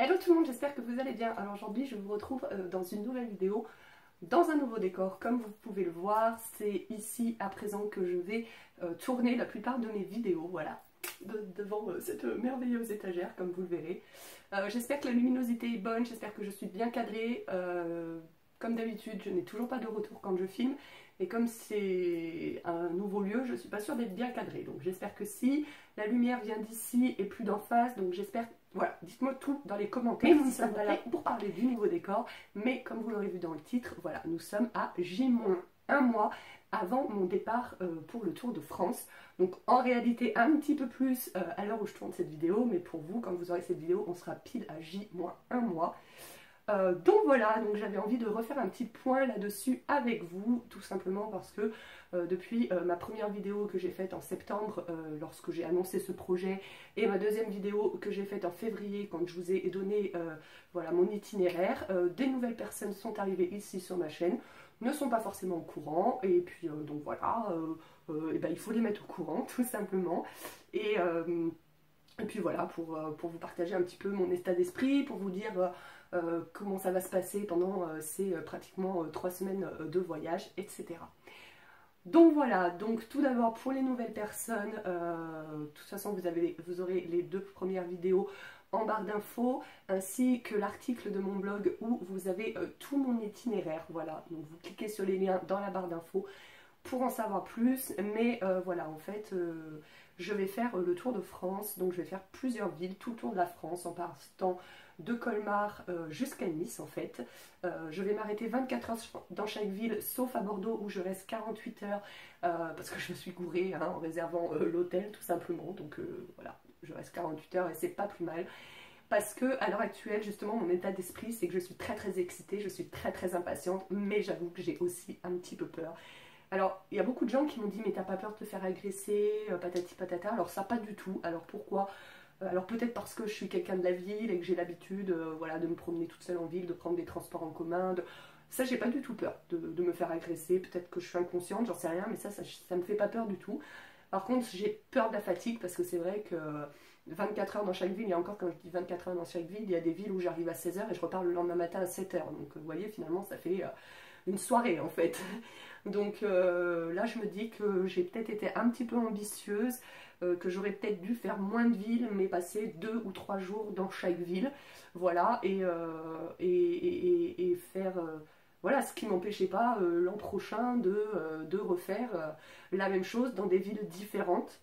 Hello tout le monde, j'espère que vous allez bien. Alors aujourd'hui je vous retrouve dans une nouvelle vidéo, dans un nouveau décor. Comme vous pouvez le voir, c'est ici à présent que je vais tourner la plupart de mes vidéos, voilà, devant cette merveilleuse étagère comme vous le verrez. J'espère que la luminosité est bonne, j'espère que je suis bien cadrée. Comme d'habitude, je n'ai toujours pas de retour quand je filme. Et comme c'est un nouveau lieu, je ne suis pas sûre d'être bien cadrée. Donc j'espère que si, la lumière vient d'ici et plus d'en face. Donc j'espère, voilà, dites-moi tout dans les commentaires. Nous ne sommes pas là pour parler du nouveau décor. Mais comme vous l'aurez vu dans le titre, voilà, nous sommes à J-1 mois avant mon départ pour le Tour de France. Donc en réalité un petit peu plus à l'heure où je tourne cette vidéo. Mais pour vous, quand vous aurez cette vidéo, on sera pile à J-1 mois. Donc voilà, donc j'avais envie de refaire un petit point là-dessus avec vous, tout simplement parce que depuis ma première vidéo que j'ai faite en septembre, lorsque j'ai annoncé ce projet, et ma deuxième vidéo que j'ai faite en février, quand je vous ai donné voilà, mon itinéraire, des nouvelles personnes sont arrivées ici sur ma chaîne, ne sont pas forcément au courant, et puis donc voilà, et ben, il faut les mettre au courant, tout simplement. Et puis voilà, pour vous partager un petit peu mon état d'esprit, pour vous dire comment ça va se passer pendant ces pratiquement 3 semaines de voyage, etc. Donc voilà, donc tout d'abord pour les nouvelles personnes, de toute façon vous aurez les 2 premières vidéos en barre d'infos, ainsi que l'article de mon blog où vous avez tout mon itinéraire, voilà. Donc vous cliquez sur les liens dans la barre d'infos pour en savoir plus, mais voilà, en fait, je vais faire le tour de France, donc je vais faire plusieurs villes, tout le tour de la France, en partant de Colmar jusqu'à Nice, en fait. Je vais m'arrêter 24 heures dans chaque ville, sauf à Bordeaux, où je reste 48 heures, parce que je me suis gourée hein, en réservant l'hôtel, tout simplement, donc voilà, je reste 48 heures et c'est pas plus mal. Parce que à l'heure actuelle, justement, mon état d'esprit, c'est que je suis très excitée, je suis très impatiente, mais j'avoue que j'ai aussi un petit peu peur. Alors, il y a beaucoup de gens qui m'ont dit mais t'as pas peur de te faire agresser, patati patata. Alors ça, pas du tout. Alors pourquoi? Alors peut-être parce que je suis quelqu'un de la ville et que j'ai l'habitude voilà, de me promener toute seule en ville, de prendre des transports en commun. Ça, j'ai pas du tout peur de me faire agresser. Peut-être que je suis inconsciente, j'en sais rien, mais ça me fait pas peur du tout. Par contre, j'ai peur de la fatigue parce que c'est vrai que 24 heures dans chaque ville, et encore quand je dis 24 heures dans chaque ville, il y a des villes où j'arrive à 16 heures et je repars le lendemain matin à 7 heures. Donc vous voyez, finalement, ça fait une soirée en fait. Donc là je me dis que j'ai peut-être été un petit peu ambitieuse, que j'aurais peut-être dû faire moins de villes mais passer 2 ou 3 jours dans chaque ville, voilà, et faire voilà, ce qui m'empêchait pas l'an prochain de refaire la même chose dans des villes différentes.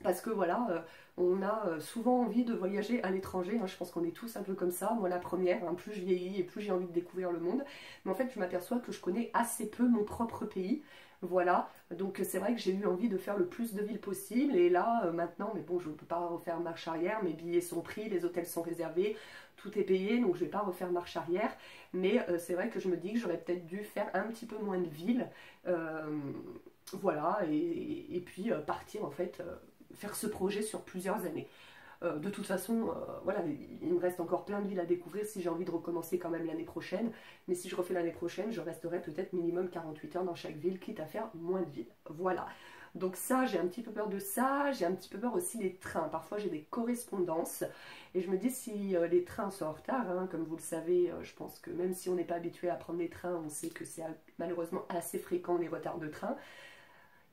Parce que voilà, on a souvent envie de voyager à l'étranger, hein, je pense qu'on est tous un peu comme ça, moi la première, hein, plus je vieillis et plus j'ai envie de découvrir le monde, mais en fait je m'aperçois que je connais assez peu mon propre pays, voilà, donc c'est vrai que j'ai eu envie de faire le plus de villes possible, et là maintenant, mais bon je ne peux pas refaire marche arrière, mes billets sont pris, les hôtels sont réservés, tout est payé, donc je ne vais pas refaire marche arrière, mais c'est vrai que je me dis que j'aurais peut-être dû faire un petit peu moins de villes, voilà, et puis partir en fait faire ce projet sur plusieurs années. De toute façon, voilà, il me reste encore plein de villes à découvrir si j'ai envie de recommencer quand même l'année prochaine. Mais si je refais l'année prochaine, je resterai peut-être minimum 48 heures dans chaque ville, quitte à faire moins de villes. Voilà. Donc ça, j'ai un petit peu peur de ça. J'ai un petit peu peur aussi des trains. Parfois, j'ai des correspondances. Et je me dis si les trains sont en retard, hein, comme vous le savez, je pense que même si on n'est pas habitué à prendre les trains, on sait que c'est malheureusement assez fréquent les retards de train.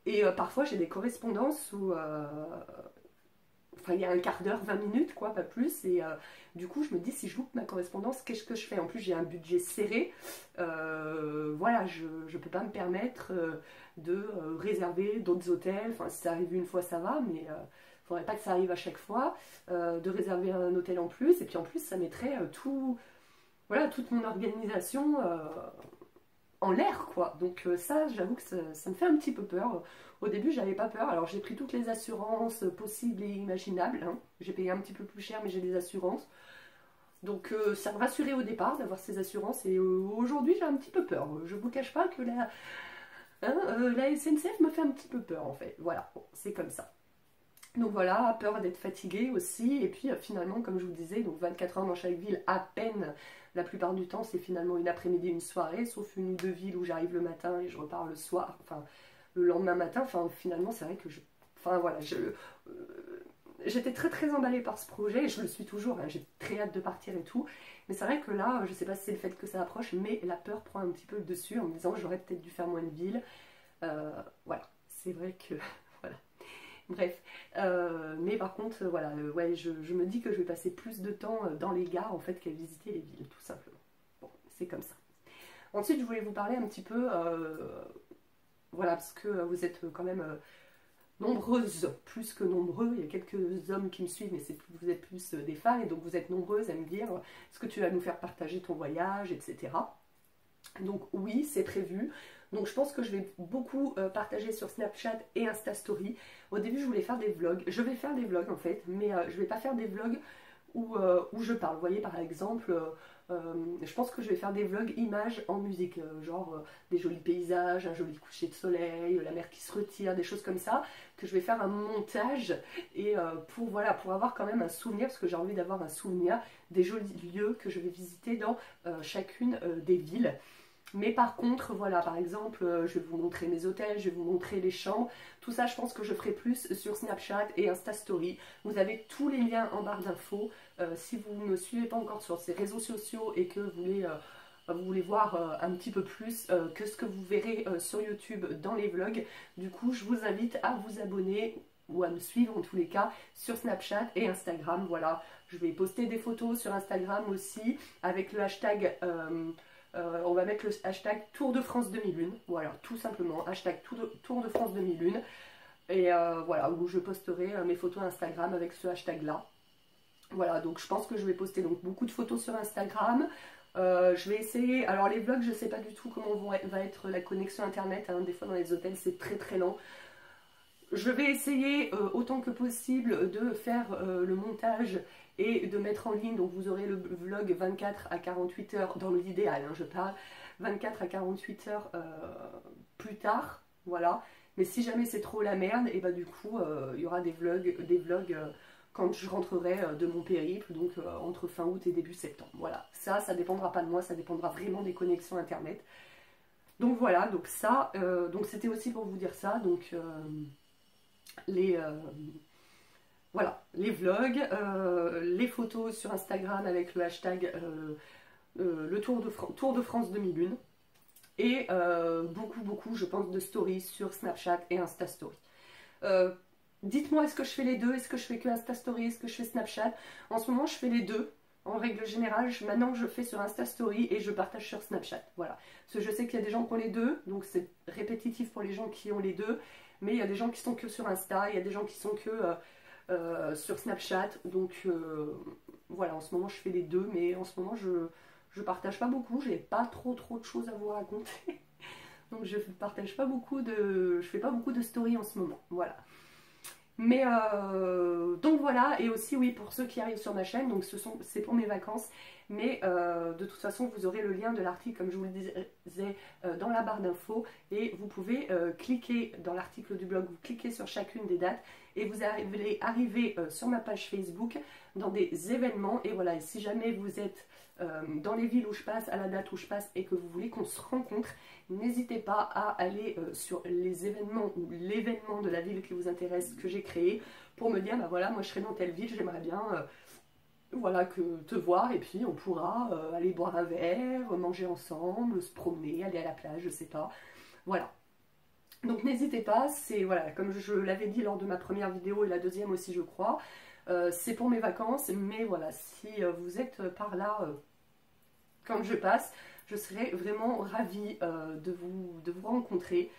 Et parfois j'ai des correspondances où enfin, il y a un quart d'heure, 20 minutes, quoi, pas plus. Et du coup, je me dis, si je loupe ma correspondance, qu'est-ce que je fais? En plus, j'ai un budget serré. Voilà, je ne peux pas me permettre de réserver d'autres hôtels. Enfin, si ça arrive une fois, ça va, mais il ne faudrait pas que ça arrive à chaque fois. De réserver un hôtel en plus. Et puis en plus, ça mettrait voilà, toute mon organisation en l'air quoi. Donc ça, j'avoue que ça me fait un petit peu peur. Au début, j'avais pas peur. Alors j'ai pris toutes les assurances possibles et imaginables, hein. J'ai payé un petit peu plus cher, mais j'ai des assurances. Donc ça me rassurait au départ d'avoir ces assurances. Et aujourd'hui, j'ai un petit peu peur. Je vous cache pas que la SNCF me fait un petit peu peur en fait. Voilà, bon, c'est comme ça. Donc voilà, peur d'être fatiguée aussi, et puis finalement, comme je vous disais, donc 24 heures dans chaque ville, à peine, la plupart du temps, c'est finalement une après-midi, une soirée, sauf une ou deux villes où j'arrive le matin et je repars le soir, enfin, le lendemain matin, enfin, finalement, c'est vrai que enfin voilà, j'étais très emballée par ce projet, et je le suis toujours, hein, j'ai très hâte de partir et tout. Mais c'est vrai que là, je sais pas si c'est le fait que ça approche, mais la peur prend un petit peu le dessus en me disant j'aurais peut-être dû faire moins de villes. Voilà, c'est vrai que... voilà. Bref, mais par contre, voilà, ouais, je me dis que je vais passer plus de temps dans les gares en fait qu'à visiter les villes, tout simplement. Bon, c'est comme ça. Ensuite, je voulais vous parler un petit peu, voilà, parce que vous êtes quand même nombreuses, plus que nombreux, il y a quelques hommes qui me suivent, mais vous êtes plus des femmes, et donc vous êtes nombreuses à me dire est-ce que tu vas nous faire partager ton voyage, etc. Donc oui, c'est prévu. Donc je pense que je vais beaucoup partager sur Snapchat et Insta Story. Au début, je voulais faire des vlogs. Je vais faire des vlogs en fait, mais je vais pas faire des vlogs où je parle. Vous voyez, par exemple, je pense que je vais faire des vlogs images en musique, genre des jolis paysages, un joli coucher de soleil, la mer qui se retire, des choses comme ça, que je vais faire un montage et voilà, pour avoir quand même un souvenir, parce que j'ai envie d'avoir un souvenir des jolis lieux que je vais visiter dans chacune des villes. Mais par contre, voilà, par exemple, je vais vous montrer mes hôtels, je vais vous montrer les chambres. Tout ça, je pense que je ferai plus sur Snapchat et Insta Story. Vous avez tous les liens en barre d'infos. Si vous ne me suivez pas encore sur ces réseaux sociaux et que vous voulez voir un petit peu plus que ce que vous verrez sur YouTube dans les vlogs, du coup, je vous invite à vous abonner ou à me suivre en tous les cas sur Snapchat et Instagram. Voilà, je vais poster des photos sur Instagram aussi avec le hashtag... on va mettre le hashtag Tour de France 2001, voilà, tout simplement, hashtag Tour de France 2001, et voilà, où je posterai mes photos Instagram avec ce hashtag là. Voilà, donc je pense que je vais poster donc beaucoup de photos sur Instagram. Je vais essayer, alors les vlogs, je sais pas du tout comment va être la connexion internet, hein, des fois dans les hôtels c'est très lent. Je vais essayer autant que possible de faire le montage et de mettre en ligne, donc vous aurez le vlog 24 à 48 heures, dans l'idéal, hein, je parle, 24 à 48 heures plus tard, voilà. Mais si jamais c'est trop la merde, et bah du coup, il y aura des vlogs quand je rentrerai de mon périple, donc entre fin août et début septembre, voilà. Ça dépendra pas de moi, ça dépendra vraiment des connexions internet. Donc voilà, donc ça, donc c'était aussi pour vous dire ça, donc... voilà, les vlogs, les photos sur Instagram avec le hashtag le Tour de France 2001 et beaucoup, je pense, de stories sur Snapchat et Insta Story. Dites-moi, est-ce que je fais les deux? Est-ce que je fais que Insta Story? Est-ce que je fais Snapchat? En ce moment, je fais les deux. En règle générale, maintenant je fais sur Insta Story et je partage sur Snapchat. Voilà. Parce que je sais qu'il y a des gens qui ont les deux, donc c'est répétitif pour les gens qui ont les deux. Mais il y a des gens qui sont que sur Insta, il y a des gens qui sont que sur Snapchat. Donc voilà, en ce moment je fais les deux, mais en ce moment je partage pas beaucoup, j'ai pas trop de choses à vous raconter. Donc je partage pas beaucoup je fais pas beaucoup de stories en ce moment. Voilà. Mais donc voilà, et aussi oui, pour ceux qui arrivent sur ma chaîne, donc c'est pour mes vacances, mais de toute façon vous aurez le lien de l'article comme je vous le disais dans la barre d'infos, et vous pouvez cliquer dans l'article du blog, vous cliquez sur chacune des dates et vous allez arriver sur ma page Facebook dans des événements, et voilà, et si jamais vous êtes dans les villes où je passe, à la date où je passe, et que vous voulez qu'on se rencontre, n'hésitez pas à aller sur les événements ou l'événement de la ville qui vous intéresse que j'ai créé pour me dire, bah voilà, moi je serai dans telle ville, j'aimerais bien voilà, te voir, et puis on pourra aller boire un verre, manger ensemble, se promener, aller à la plage, je sais pas. Voilà. Donc n'hésitez pas, c'est voilà, comme je l'avais dit lors de ma première vidéo et la deuxième aussi je crois, c'est pour mes vacances, mais voilà, si vous êtes par là quand je passe, je serais vraiment ravie de vous rencontrer.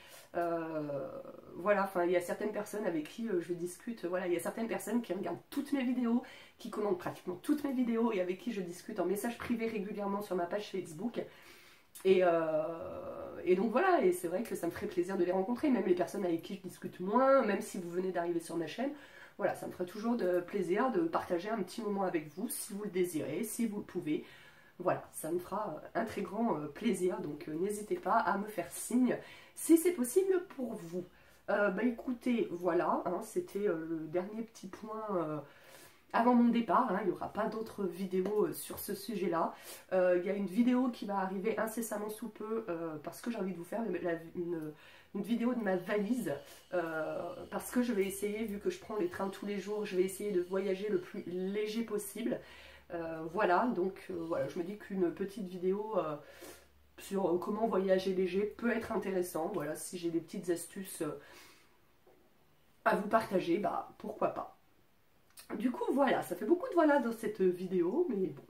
Voilà, enfin il y a certaines personnes avec qui je discute, voilà, il y a certaines personnes qui regardent toutes mes vidéos, qui commentent pratiquement toutes mes vidéos et avec qui je discute en message privé régulièrement sur ma page Facebook. Et donc voilà, et c'est vrai que ça me ferait plaisir de les rencontrer, même les personnes avec qui je discute moins, même si vous venez d'arriver sur ma chaîne. Voilà, ça me ferait toujours de plaisir de partager un petit moment avec vous, si vous le désirez, si vous le pouvez. Voilà, ça me fera un très grand plaisir, donc n'hésitez pas à me faire signe si c'est possible pour vous. Bah écoutez, voilà, hein, c'était le dernier petit point avant mon départ, hein, il n'y aura pas d'autres vidéos sur ce sujet-là. Il y a une vidéo qui va arriver incessamment sous peu parce que j'ai envie de vous faire une une vidéo de ma valise parce que je vais essayer, vu que je prends les trains tous les jours, je vais essayer de voyager le plus léger possible. Voilà, donc voilà, je me dis qu'une petite vidéo sur comment voyager léger peut être intéressant. Voilà, si j'ai des petites astuces à vous partager, bah pourquoi pas. Du coup, voilà, ça fait beaucoup de voilà dans cette vidéo, mais bon,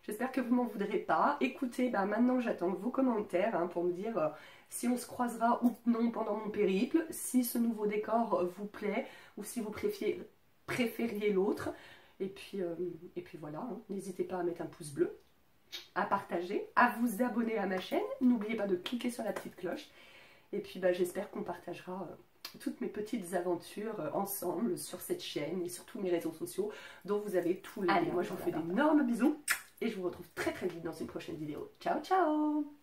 j'espère que vous m'en voudrez pas. Écoutez, bah maintenant j'attends vos commentaires pour me dire si on se croisera ou non pendant mon périple, si ce nouveau décor vous plaît ou si vous préfériez l'autre. Et puis voilà, n'hésitez pas à mettre un pouce bleu, à partager, à vous abonner à ma chaîne. N'oubliez pas de cliquer sur la petite cloche. Et puis bah, j'espère qu'on partagera toutes mes petites aventures ensemble sur cette chaîne et sur tous mes réseaux sociaux dont vous avez tous les liens. Moi je vous fais d'énormes bisous et je vous retrouve très très vite dans une prochaine vidéo. Ciao ciao!